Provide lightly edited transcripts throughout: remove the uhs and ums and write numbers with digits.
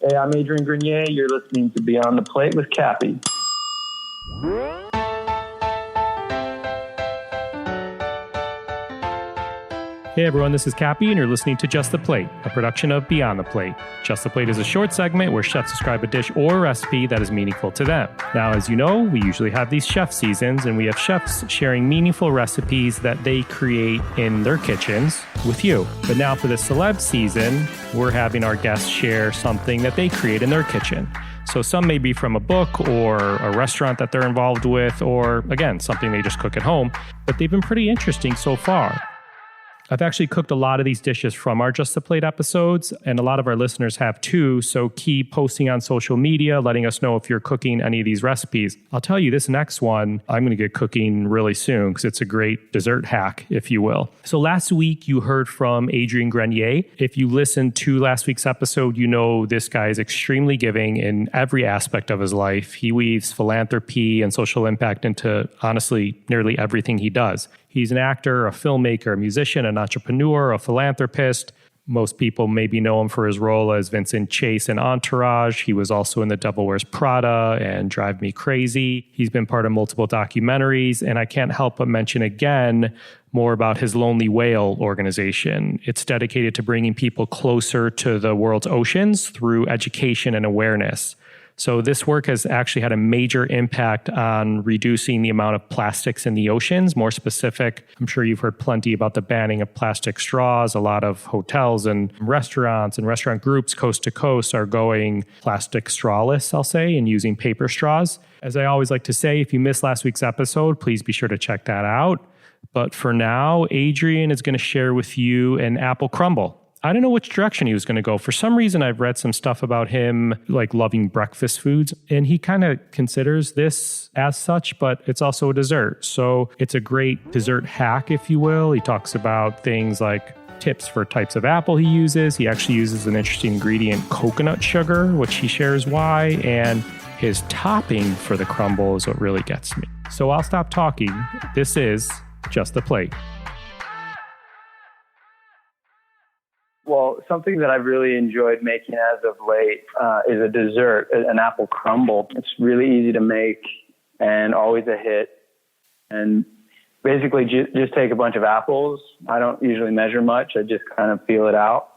Hey, I'm Adrian Grenier. You're listening to Beyond the Plate with Cappy. Hey everyone, this is Cappy, and you're listening to Just the Plate, a production of Beyond the Plate. Just the Plate is a short segment where chefs describe a dish or recipe that is meaningful to them. Now, as you know, we usually have these chef seasons, and we have chefs sharing meaningful recipes that they create in their kitchens with you. But now for the celeb season, we're having our guests share something that they create in their kitchen. So some may be from a book or a restaurant that they're involved with, or again, something they just cook at home, but they've been pretty interesting so far. I've actually cooked a lot of these dishes from our Just the Plate episodes, and a lot of our listeners have too, so keep posting on social media, letting us know if you're cooking any of these recipes. I'll tell you, this next one, I'm going to get cooking really soon because it's a great dessert hack, if you will. So last week, you heard from Adrian Grenier. If you listened to last week's episode, you know this guy is extremely giving in every aspect of his life. He weaves philanthropy and social impact into, honestly, nearly everything he does. He's an actor, a filmmaker, a musician, an entrepreneur, a philanthropist. Most people maybe know him for his role as Vincent Chase in Entourage. He was also in The Devil Wears Prada and Drive Me Crazy. He's been part of multiple documentaries, and I can't help but mention again more about his Lonely Whale organization. It's dedicated to bringing people closer to the world's oceans through education and awareness. So this work has actually had a major impact on reducing the amount of plastics in the oceans. More specific, I'm sure you've heard plenty about the banning of plastic straws. A lot of hotels and restaurants and restaurant groups coast to coast are going plastic strawless, I'll say, and using paper straws. As I always like to say, if you missed last week's episode, please be sure to check that out. But for now, Adrian is going to share with you an Apple Crumble. I don't know which direction he was going to go. For some reason, I've read some stuff about him like loving breakfast foods, and he kind of considers this as such, but it's also a dessert. So it's a great dessert hack, if you will. He talks about things like tips for types of apple he uses. He actually uses an interesting ingredient, coconut sugar, which he shares why, and his topping for the crumble is what really gets me. So I'll stop talking. This is Just the Plate. Well, something that I've really enjoyed making as of late is a dessert, an apple crumble. It's really easy to make and always a hit. And basically just take a bunch of apples. I don't usually measure much. I just kind of feel it out.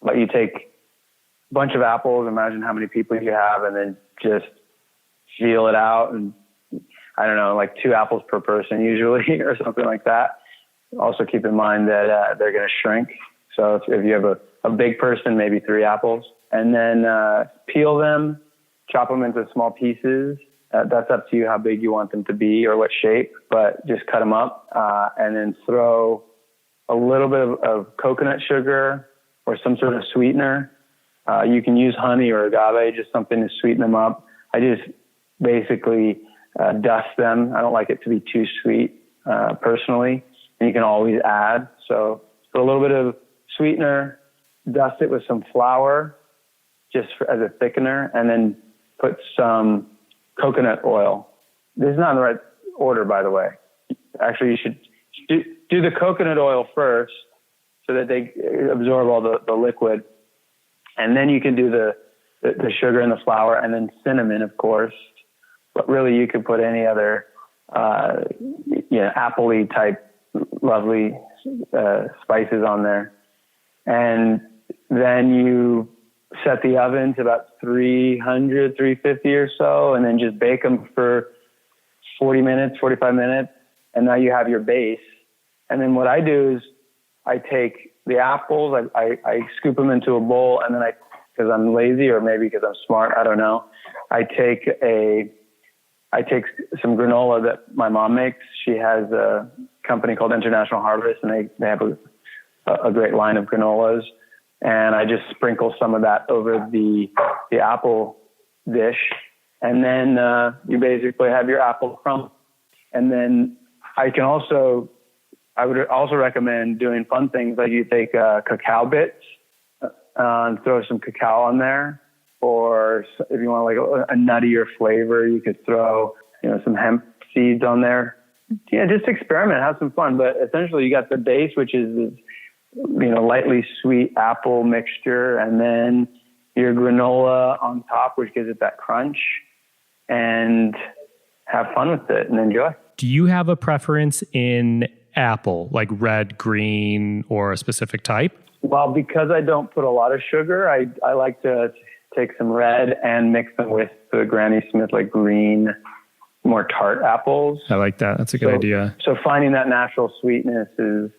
But you take a bunch of apples, imagine how many people you have, and then just feel it out. And I don't know, like 2 apples per person usually or something like that. Also keep in mind that they're going to shrink. So if you have a big person, maybe 3 apples, and then peel them, chop them into small pieces. That's up to you how big you want them to be or what shape, but just cut them up and then throw a little bit of coconut sugar or some sort of sweetener. You can use honey or agave, just something to sweeten them up. I just basically dust them. I don't like it to be too sweet personally, and you can always add. So put a little bit of sweetener, dust it with some flour just as a thickener, and then put some coconut oil. This is not in the right order, by the way. Actually, you should do the coconut oil first so that they absorb all the liquid. And then you can do the sugar and the flour, and then cinnamon, of course. But really, you could put any other, apple-y type lovely spices on there. And then you set the oven to about 300, 350 or so, and then just bake them for 40 minutes, 45 minutes. And now you have your base. And then what I do is I take the apples, I scoop them into a bowl, and then because I'm lazy or maybe because I'm smart, I don't know, I take some granola that my mom makes. She has a company called International Harvest, and they have a great line of granolas, and I just sprinkle some of that over the apple dish, and then you basically have your apple crumble. And then I would also recommend doing fun things like you take cacao bits and throw some cacao on there, or if you want like a nuttier flavor, you could throw some hemp seeds on there. Yeah, just experiment, have some fun. But essentially, you got the base, which is lightly sweet apple mixture, and then your granola on top, which gives it that crunch, and have fun with it and enjoy. Do you have a preference in apple, like red, green, or a specific type? Well, because I don't put a lot of sugar, I like to take some red and mix them with the Granny Smith, like green, more tart apples. I like that. That's a good idea. So finding that natural sweetness is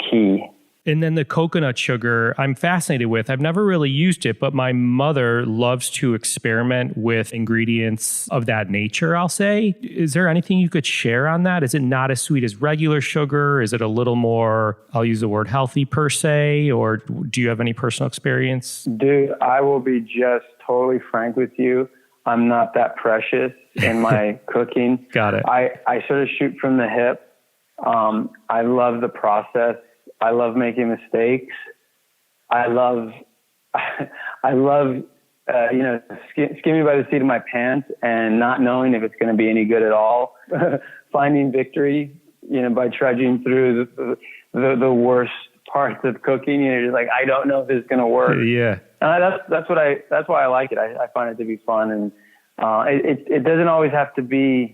key. And then the coconut sugar, I'm fascinated with. I've never really used it, but my mother loves to experiment with ingredients of that nature, I'll say. Is there anything you could share on that? Is it not as sweet as regular sugar? Is it a little more, I'll use the word healthy per se? Or do you have any personal experience? Dude, I will be just totally frank with you. I'm not that precious in my cooking. Got it. I sort of shoot from the hip. I love the process. I love making mistakes. I love, skimming by the seat of my pants and not knowing if it's going to be any good at all. Finding victory, by trudging through the worst parts of cooking. You're just like, I don't know if this is going to work. Yeah. That's why I like it. I find it to be fun, and it doesn't always have to be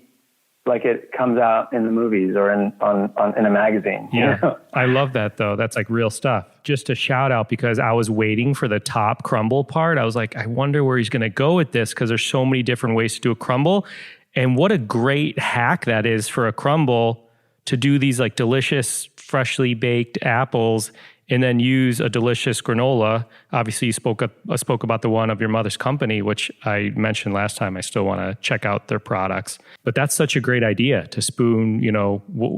like it comes out in the movies or in a magazine. Yeah. I love that though. That's like real stuff. Just a shout out, because I was waiting for the top crumble part. I was like, I wonder where he's going to go with this, because there's so many different ways to do a crumble. And what a great hack that is for a crumble, to do these like delicious, freshly baked apples and then use a delicious granola. Obviously, you spoke about the one of your mother's company, which I mentioned last time. I still want to check out their products. But that's such a great idea, to spoon,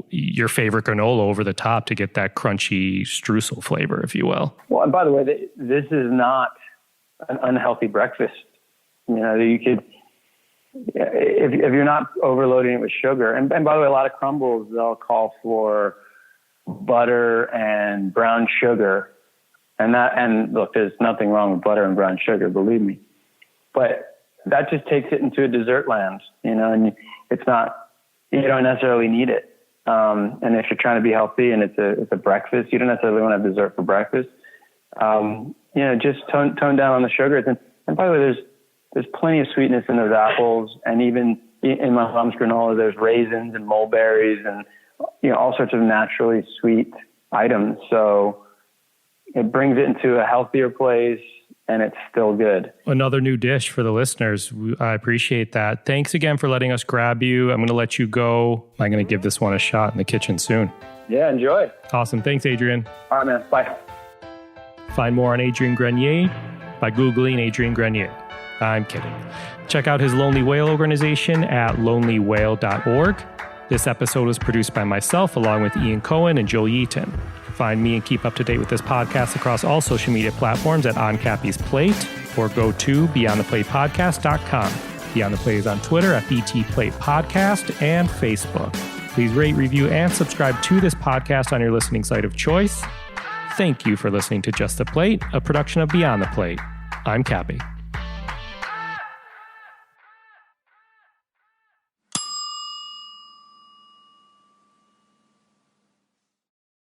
your favorite granola over the top to get that crunchy streusel flavor, if you will. Well, and by the way, this is not an unhealthy breakfast. You could, if you're not overloading it with sugar, and by the way, a lot of crumbles, they'll call for butter and brown sugar, and look, there's nothing wrong with butter and brown sugar, believe me, but that just takes it into a dessert land, and it's not, you don't necessarily need it. And if you're trying to be healthy and it's a breakfast, you don't necessarily want to have dessert for breakfast. Just tone down on the sugars. And by the way, there's plenty of sweetness in those apples, and even in my mom's granola, there's raisins and mulberries and all sorts of naturally sweet items. So it brings it into a healthier place, and it's still good. Another new dish for the listeners. I appreciate that. Thanks again for letting us grab you. I'm going to let you go. I'm going to give this one a shot in the kitchen soon. Yeah, enjoy. Awesome. Thanks, Adrian. All right, man. Bye. Find more on Adrian Grenier by Googling Adrian Grenier. I'm kidding. Check out his Lonely Whale organization at lonelywhale.org. This episode was produced by myself, along with Ian Cohen and Joel Yeaton. Find me and keep up to date with this podcast across all social media platforms at On Cappy's Plate, or go to beyondtheplatepodcast.com. Beyond the Plate is on Twitter at BT Plate Podcast and Facebook. Please rate, review, and subscribe to this podcast on your listening site of choice. Thank you for listening to Just the Plate, a production of Beyond the Plate. I'm Cappy.